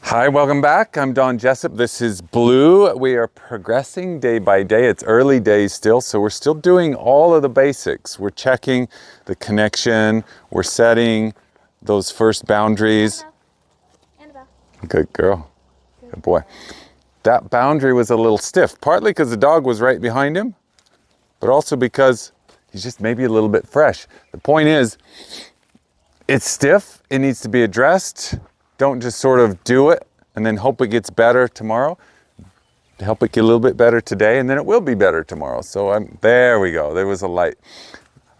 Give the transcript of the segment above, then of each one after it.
Hi, welcome back. I'm Don Jessup. This is Blue. We are progressing day by day. It's early days still, so we're still doing all of the basics. We're checking the connection. We're setting those first boundaries. Annabelle. Good girl. Good boy. That boundary was a little stiff, partly because the dog was right behind him, but also because he's just maybe a little bit fresh. The point is, it's stiff. It needs to be addressed. Don't just sort of do it and then hope it gets better tomorrow. Help it get a little bit better today, and then it will be better tomorrow. So there we go. There was a light.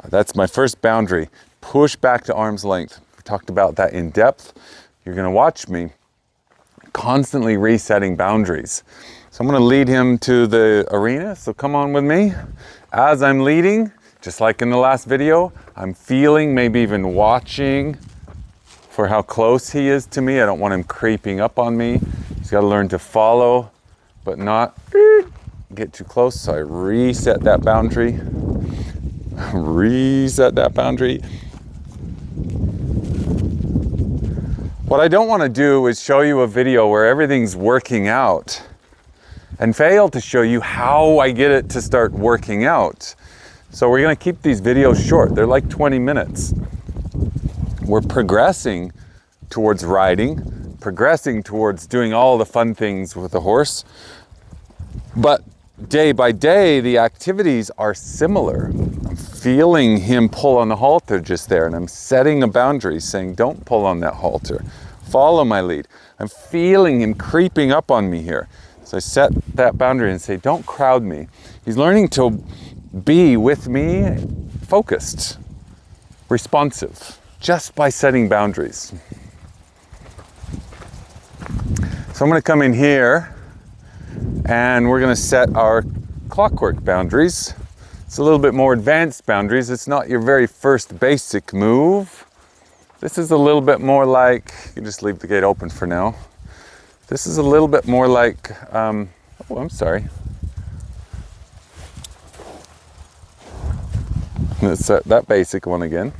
That's my first boundary. Push back to arm's length. We talked about that in depth. You're going to watch me constantly resetting boundaries. So I'm going to lead him to the arena. So come on with me. As I'm leading, just like in the last video, I'm feeling, maybe even watching for how close he is to me. I don't want him creeping up on me. He's got to learn to follow, but not get too close. So I reset that boundary. Reset that boundary. What I don't want to do is show you a video where everything's working out and fail to show you how I get it to start working out. So we're going to keep these videos short. They're like 20 minutes. We're progressing towards riding, progressing towards doing all the fun things with the horse. But day by day, the activities are similar. I'm feeling him pull on the halter just there, and I'm setting a boundary saying, don't pull on that halter. Follow my lead. I'm feeling him creeping up on me here. So I set that boundary and say, don't crowd me. He's learning to be with me, focused, responsive, just by setting boundaries. So I'm going to come in here and we're going to set our clockwork boundaries. It's a little bit more advanced boundaries. It's not your very first basic move. This is a little bit more like, you can just leave the gate open for now. This is a little bit more like, oh, I'm sorry. Let's set that basic one again.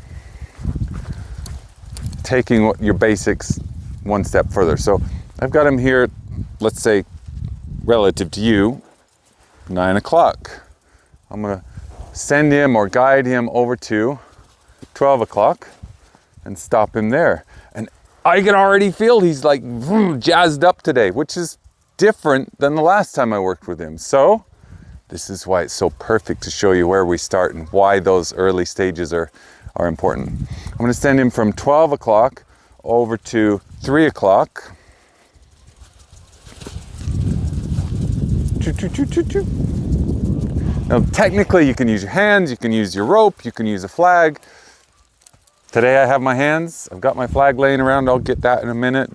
Taking your basics one step further. So I've got him here, let's say, relative to you, 9 o'clock. I'm going to send him or guide him over to 12 o'clock and stop him there. And I can already feel he's like jazzed up today, which is different than the last time I worked with him. So this is why it's so perfect to show you where we start and why those early stages are important. I'm going to send him from 12 o'clock over to 3 o'clock. Now, technically, you can use your hands, you can use your rope, you can use a flag. Today I have my hands. I've got my flag laying around. I'll get that in a minute.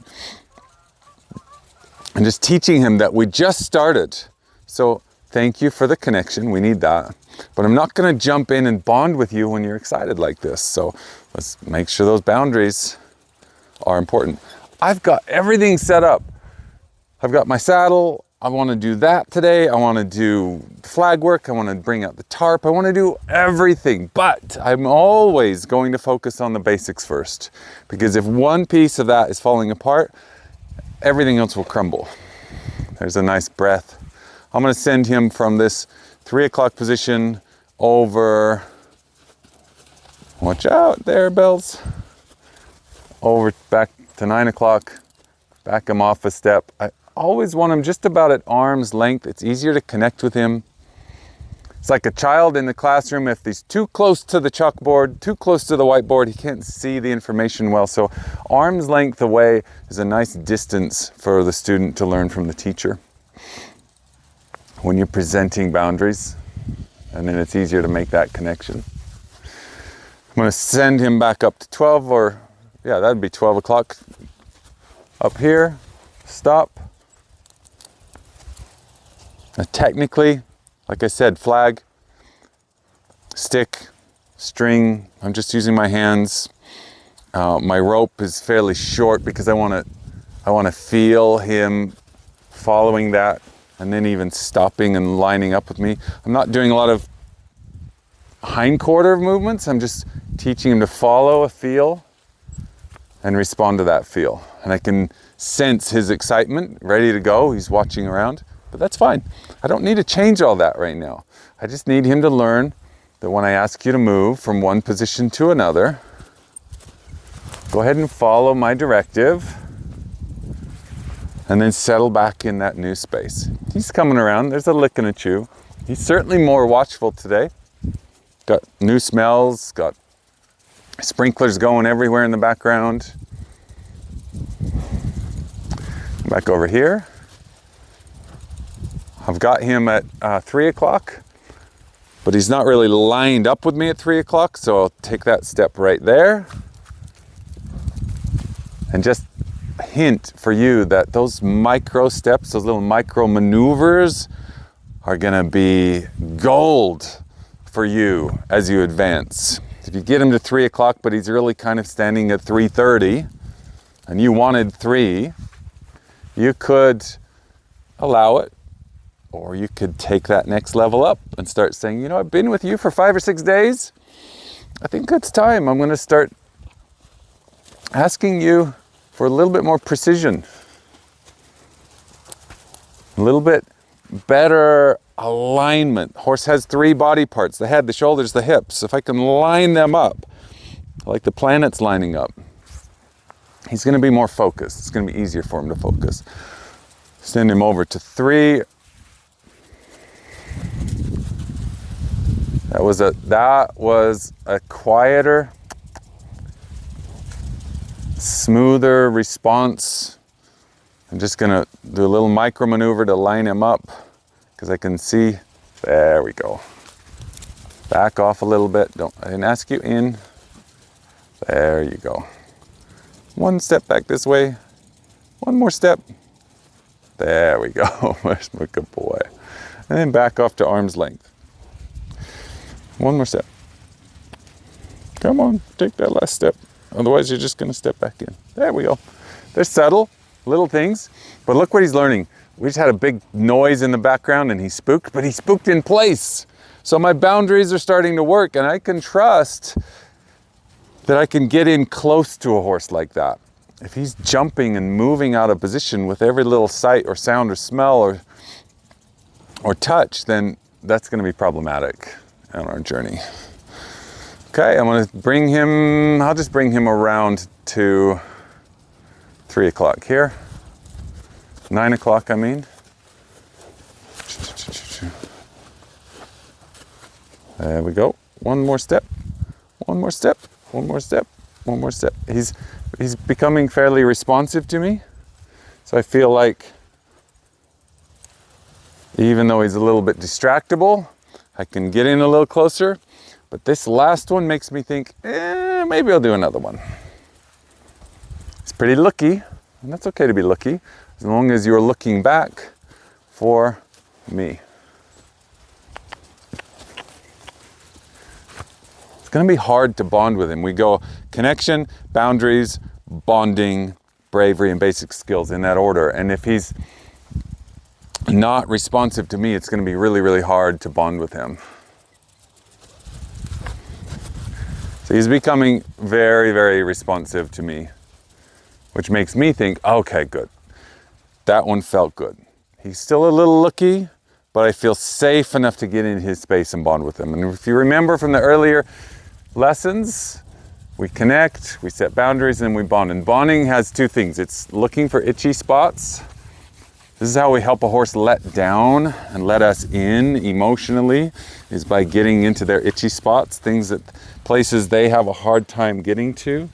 I'm just teaching him that we just started. So thank you for the connection. We need that. But I'm not going to jump in and bond with you when you're excited like this. So let's make sure those boundaries are important. I've got everything set up. I've got my saddle. I want to do that today. I want to do flag work. I want to bring out the tarp. I want to do everything. But I'm always going to focus on the basics first. Because if one piece of that is falling apart, everything else will crumble. There's a nice breath. I'm going to send him from this 3 o'clock position over, watch out there, Bells, over back to 9 o'clock, back him off a step. I always want him just about at arm's length. It's easier to connect with him. It's like a child in the classroom. If he's too close to the chalkboard, too close to the whiteboard, he can't see the information well. So arm's length away is a nice distance for the student to learn from the teacher when you're presenting boundaries, and then it's easier to make that connection. I'm going to send him back up to 12, or yeah, that'd be 12 o'clock. Up here, stop. Now, technically, like I said, flag, stick, string. I'm just using my hands. My rope is fairly short because I want to feel him following that, and then even stopping and lining up with me. I'm not doing a lot of hindquarter movements. I'm just teaching him to follow a feel and respond to that feel. And I can sense his excitement, ready to go. He's watching around, but that's fine. I don't need to change all that right now. I just need him to learn that when I ask you to move from one position to another, go ahead and follow my directive and then settle back in that new space. He's coming around. There's a lick and a chew. He's certainly more watchful today. Got new smells, got sprinklers going everywhere in the background. Back over here. I've got him at 3 o'clock, but he's not really lined up with me at 3 o'clock, so I'll take that step right there. And just a hint for you that those micro steps, those little micro maneuvers are gonna be gold for you as you advance. If you get him to 3 o'clock, but he's really kind of standing at 3:30, and you wanted 3, you could allow it, or you could take that next level up and start saying, you know, I've been with you for 5 or 6 days. I think it's time. I'm gonna start asking you for a little bit more precision, a little bit better alignment. Horse has 3 body parts: the head, the shoulders, the hips. If I can line them up like the planets lining up, he's going to be more focused. It's going to be easier for him to focus. Send him over to 3. That was a quieter, smoother response. I'm just gonna do a little micro maneuver to line him up, because I can see, there we go. Back off a little bit. I didn't ask you in. There you go. 1 step back this way. 1 more step. There we go. Where's my good boy? And then back off to arm's length. 1 more step. Come on, take that last step. Otherwise, you're just gonna step back in. There we go. They're subtle, little things, but look what he's learning. We just had a big noise in the background and he spooked, but he spooked in place. So my boundaries are starting to work, and I can trust that I can get in close to a horse like that. If he's jumping and moving out of position with every little sight or sound or smell or touch, then that's gonna be problematic on our journey. Okay, I'm gonna bring him, I'll just bring him around to 3 o'clock here. 9 o'clock, I mean. There we go. 1 more step. 1 more step. 1 more step. 1 more step. He's becoming fairly responsive to me. So I feel like even though he's a little bit distractible, I can get in a little closer. But this last one makes me think, maybe I'll do another one. It's pretty looky, and that's okay to be looky, as long as you're looking back for me. It's gonna be hard to bond with him. We go connection, boundaries, bonding, bravery, and basic skills in that order. And if he's not responsive to me, it's gonna be really, really hard to bond with him. So he's becoming very, very responsive to me, which makes me think, okay, good. That one felt good. He's still a little looky, but I feel safe enough to get in his space and bond with him. And if you remember from the earlier lessons, we connect, we set boundaries, and we bond. And bonding has 2 things. It's looking for itchy spots. This is how we help a horse let down and let us in emotionally, is by getting into their itchy spots, places they have a hard time getting to.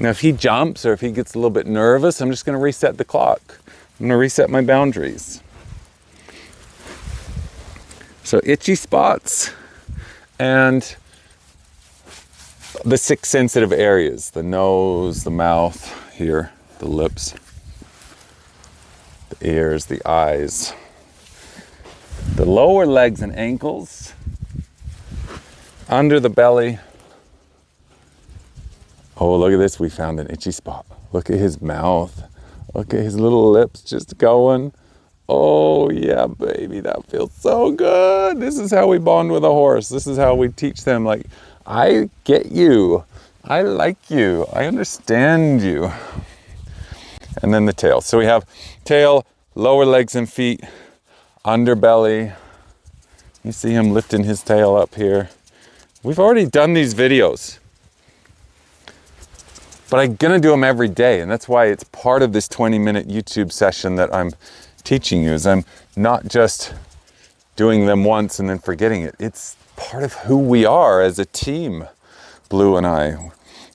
Now, if he jumps or if he gets a little bit nervous, I'm just gonna reset the clock. I'm gonna reset my boundaries. So itchy spots and the 6 sensitive areas, the nose, the mouth here, the lips, the ears, the eyes, the lower legs and ankles, under the belly. Oh, look at this, we found an itchy spot. Look at his mouth. Look at his little lips just going. Oh yeah, baby, that feels so good. This is how we bond with a horse. This is how we teach them, like, I get you. I like you. I understand you. And then the tail. So we have tail, lower legs and feet, underbelly. You see him lifting his tail up here. We've already done these videos, but I'm gonna do them every day. And that's why it's part of this 20-minute YouTube session that I'm teaching you, is I'm not just doing them once and then forgetting it. It's part of who we are as a team, Blue and I.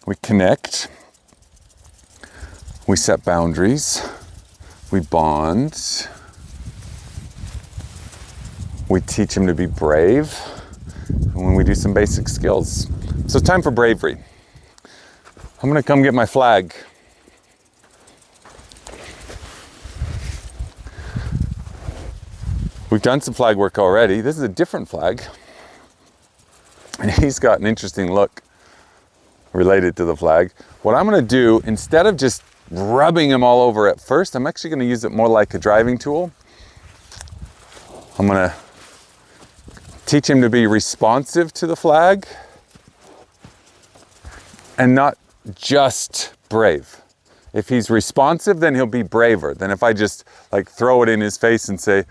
We connect, we set boundaries, we bond, we teach him to be brave, and when we do some basic skills. So it's time for bravery. I'm gonna come get my flag. We've done some flag work already. This is a different flag. And he's got an interesting look related to the flag. What I'm gonna do, instead of just rubbing him all over at first, I'm actually gonna use it more like a driving tool. I'm gonna teach him to be responsive to the flag and not just brave. If he's responsive, then he'll be braver than if I just like throw it in his face and say,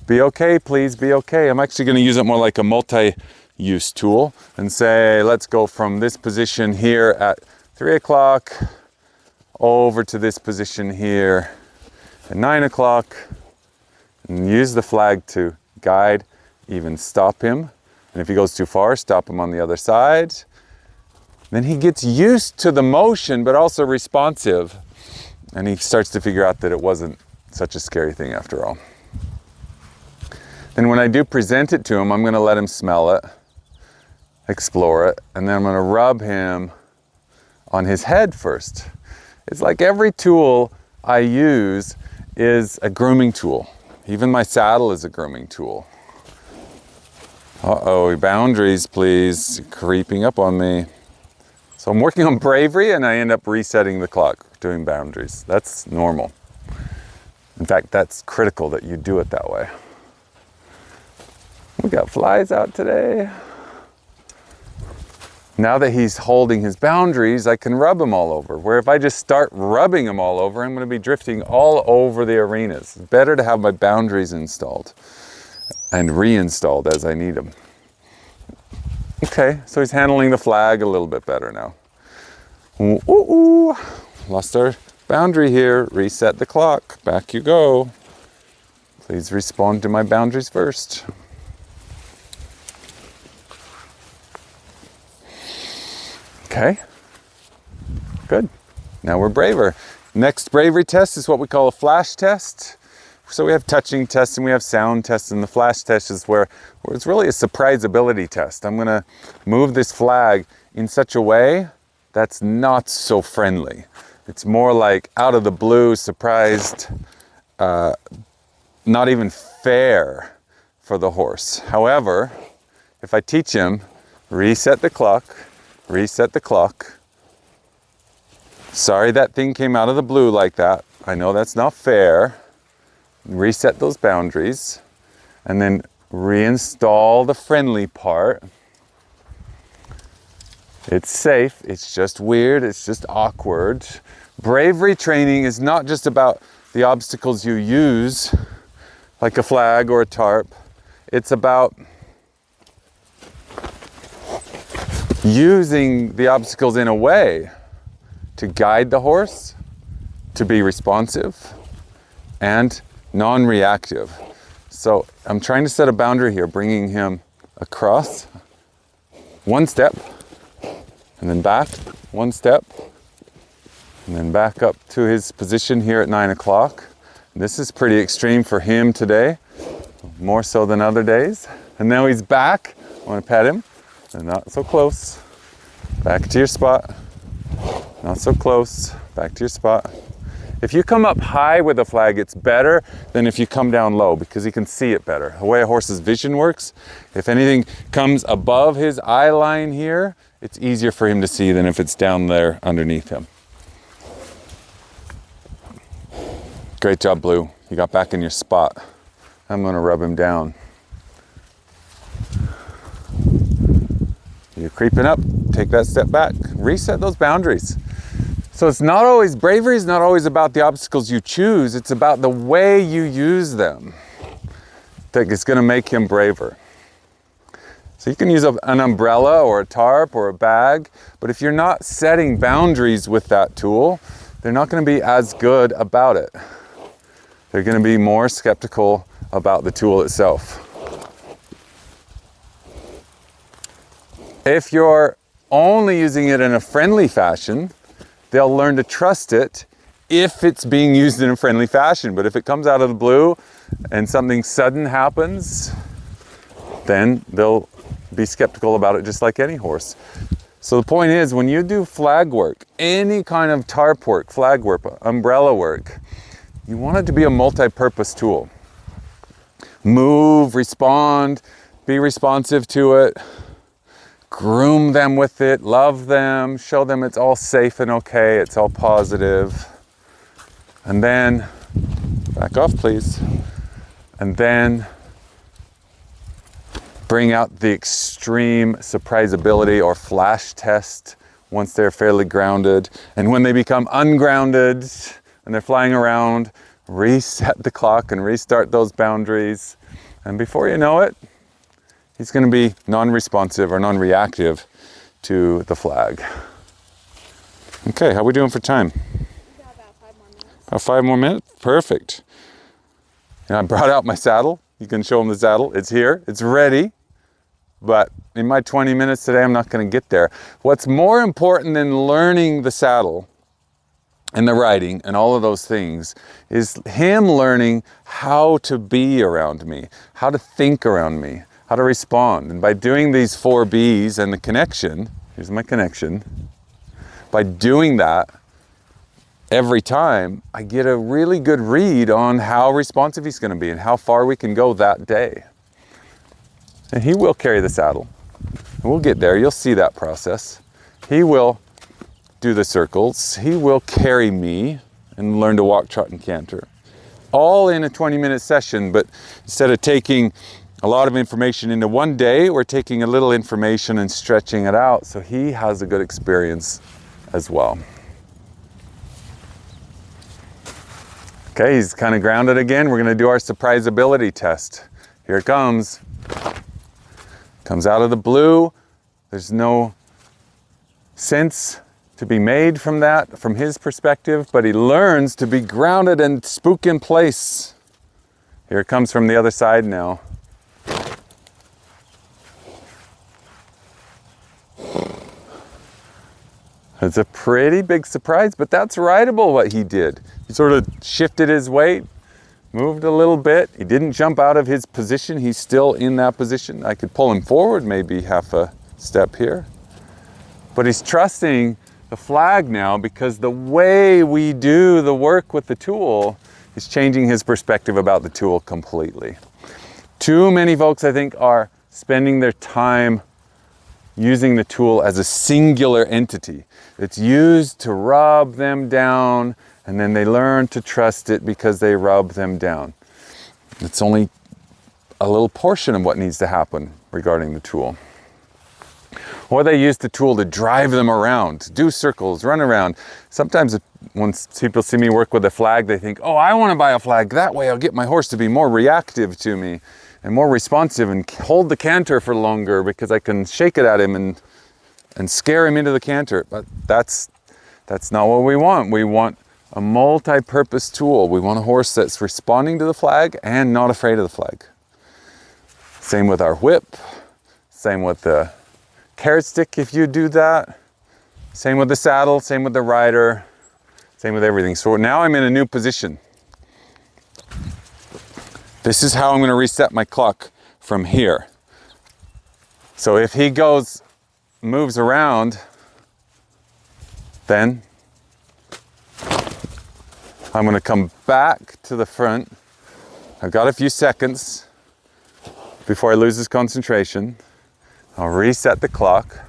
be okay, please, be okay. I'm actually gonna use it more like a multi-use tool and say, let's go from this position here at 3 o'clock over to this position here at 9 o'clock, and use the flag to guide, even stop him. And if he goes too far, stop him on the other side. Then he gets used to the motion, but also responsive. And he starts to figure out that it wasn't such a scary thing after all. Then when I do present it to him, I'm gonna let him smell it, explore it, and then I'm gonna rub him on his head first. It's like every tool I use is a grooming tool. Even my saddle is a grooming tool. Uh-oh, boundaries, please, creeping up on me. So I'm working on bravery and I end up resetting the clock, doing boundaries. That's normal. In fact, that's critical that you do it that way. We got flies out today. Now that he's holding his boundaries, I can rub him all over. Where if I just start rubbing him all over, I'm gonna be drifting all over the arenas. It's better to have my boundaries installed and reinstalled as I need them. Okay, so he's handling the flag a little bit better now. Ooh, ooh, ooh. Lost our boundary here. Reset the clock. Back you go. Please respond to my boundaries first. Okay, good. Now we're braver. Next bravery test is what we call a flash test. So we have touching tests and we have sound tests, and the flash test is where it's really a surprise ability test. I'm gonna move this flag in such a way that's not so friendly. It's more like out of the blue, surprised, not even fair for the horse. However, if I teach him, reset the clock, sorry that thing came out of the blue like that. I know that's not fair. Reset those boundaries and then reinstall the friendly part. It's safe, it's just weird, it's just awkward. Bravery training is not just about the obstacles you use, like a flag or a tarp. It's about using the obstacles in a way to guide the horse, to be responsive, and non-reactive. So I'm trying to set a boundary here, bringing him across one step, and then back one step, and then back up to his position here at 9 o'clock. This is pretty extreme for him today, more so than other days. And now he's back. I want to pet him. And not so close. Back to your spot. Not so close. Back to your spot. If you come up high with a flag, it's better than if you come down low because he can see it better. The way a horse's vision works, if anything comes above his eye line here, it's easier for him to see than if it's down there underneath him. Great job, Blue. You got back in your spot. I'm gonna rub him down. You're creeping up, take that step back, reset those boundaries. So it's not always, bravery is not always about the obstacles you choose, it's about the way you use them that is going to make him braver. So you can use an umbrella or a tarp or a bag, but if you're not setting boundaries with that tool, they're not going to be as good about it. They're going to be more skeptical about the tool itself. If you're only using it in a friendly fashion, they'll learn to trust it if it's being used in a friendly fashion. But if it comes out of the blue and something sudden happens, then they'll be skeptical about it just like any horse. So the point is, when you do flag work, any kind of tarp work, flag work, umbrella work, you want it to be a multi-purpose tool. Move, respond, be responsive to it, groom them with it, love them, show them it's all safe and okay, it's all positive. And then, back off please, and then bring out the extreme surprisability or flash test once they're fairly grounded. And when they become ungrounded and they're flying around, reset the clock and restart those boundaries. And before you know it, he's going to be non-responsive or non-reactive to the flag. Okay, how are we doing for time? Got about 5 more minutes. About 5 more minutes? Perfect. And I brought out my saddle. You can show him the saddle. It's here. It's ready. But in my 20 minutes today, I'm not going to get there. What's more important than learning the saddle and the riding and all of those things is him learning how to be around me, how to think around me, how to respond. And by doing these 4 B's and the connection, here's my connection, by doing that every time, I get a really good read on how responsive he's going to be and how far we can go that day. And he will carry the saddle. And we'll get there. You'll see that process. He will do the circles. He will carry me and learn to walk, trot, and canter. All in a 20-minute session, but instead of taking a lot of information into one day, we're taking a little information and stretching it out so he has a good experience as well. Okay, he's kind of grounded again. We're going to do our surprisability test. Here it comes. Comes out of the blue. There's no sense to be made from that, from his perspective, but he learns to be grounded and spook in place. Here it comes from the other side now. It's a pretty big surprise, but that's rideable what he did. He sort of shifted his weight, moved a little bit. He didn't jump out of his position. He's still in that position. I could pull him forward maybe half a step here. But he's trusting the flag now because the way we do the work with the tool is changing his perspective about the tool completely. Too many folks, I think, are spending their time using the tool as a singular entity. It's used to rub them down, and then they learn to trust it because they rub them down. It's only a little portion of what needs to happen regarding the tool. Or they use the tool to drive them around, do circles, run around. Sometimes when people see me work with a flag, they think, oh, I want to buy a flag. That way I'll get my horse to be more reactive to me and more responsive and hold the canter for longer because I can shake it at him and scare him into the canter. But that's not what we want. We want a multi-purpose tool. We want a horse that's responding to the flag and not afraid of the flag. Same with our whip. Same with the carrot stick if you do that. Same with the saddle, same with the rider, same with everything. So now I'm in a new position. This is how I'm going to reset my clock from here. So if he moves around, then I'm going to come back to the front. I've got a few seconds before I lose his concentration. I'll reset the clock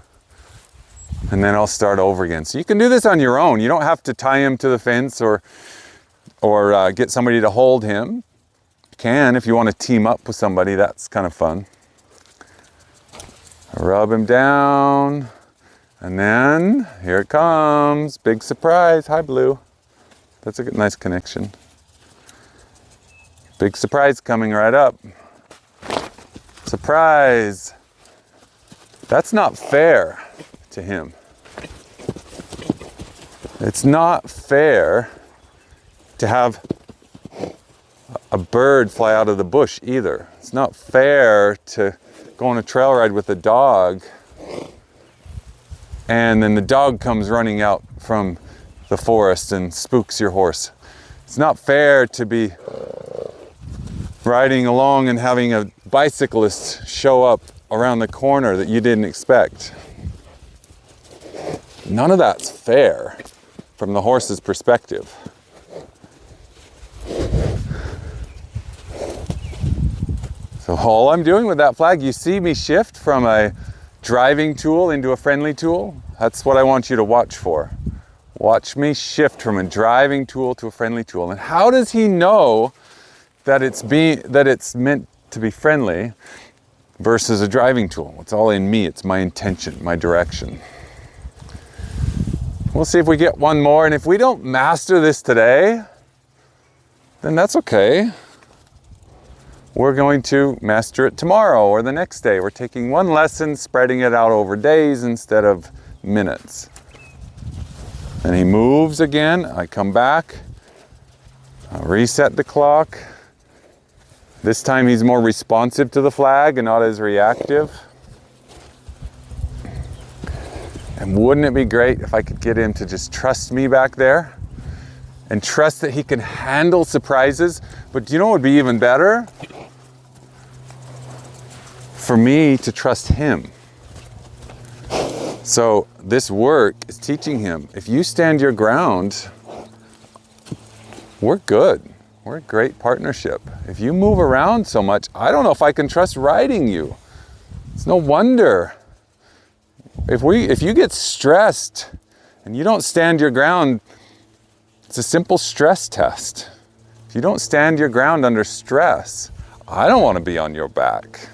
and then I'll start over again. So you can do this on your own. You don't have to tie him to the fence or get somebody to hold him. You can if you want to team up with somebody. That's kind of fun. Rub him down. And then, here it comes. Big surprise. Hi, Blue. That's a good, nice connection. Big surprise coming right up. Surprise. That's not fair to him. It's not fair to have a bird fly out of the bush either. It's not fair to go on a trail ride with a dog and then the dog comes running out from the forest and spooks your horse. It's not fair to be riding along and having a bicyclist show up around the corner that you didn't expect. None of that's fair from the horse's perspective. So all I'm doing with that flag, you see me shift from a driving tool into a friendly tool? That's what I want you to watch for. Watch me shift from a driving tool to a friendly tool. And how does he know that it's meant to be friendly versus a driving tool? It's all in me. It's my intention, my direction. We'll see if we get one more. And if we don't master this today, then that's okay. We're going to master it tomorrow or the next day. We're taking one lesson, spreading it out over days instead of minutes. And he moves again. I come back. I reset the clock. This time he's more responsive to the flag and not as reactive. And wouldn't it be great if I could get him to just trust me back there and trust that he can handle surprises? But do you know what would be even better? For me to trust him. So this work is teaching him, if you stand your ground, we're good. We're a great partnership. If you move around so much, I don't know if I can trust riding you. It's no wonder. If you get stressed and you don't stand your ground, it's a simple stress test. If you don't stand your ground under stress, I don't want to be on your back.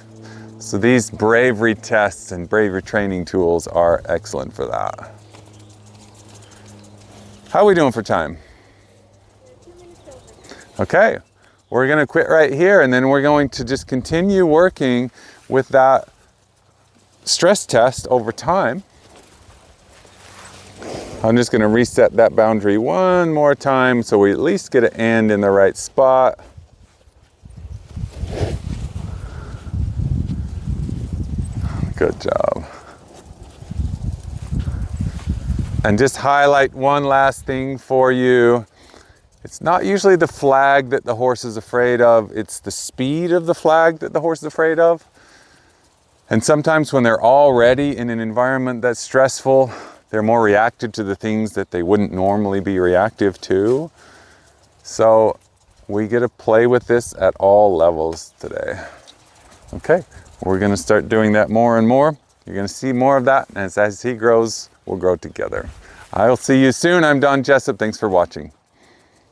So these bravery tests and bravery training tools are excellent for that. How are we doing for time? 2 minutes over. Okay, we're going to quit right here and then we're going to just continue working with that stress test over time. I'm just going to reset that boundary one more time so we at least get an end in the right spot. Good job. And just highlight one last thing for you. It's not usually the flag that the horse is afraid of, it's the speed of the flag that the horse is afraid of. And sometimes when they're already in an environment that's stressful, they're more reactive to the things that they wouldn't normally be reactive to. So we get to play with this at all levels today. Okay. We're going to start doing that more and more. You're going to see more of that. And as he grows, we'll grow together. I'll see you soon. I'm Don Jessup. Thanks for watching.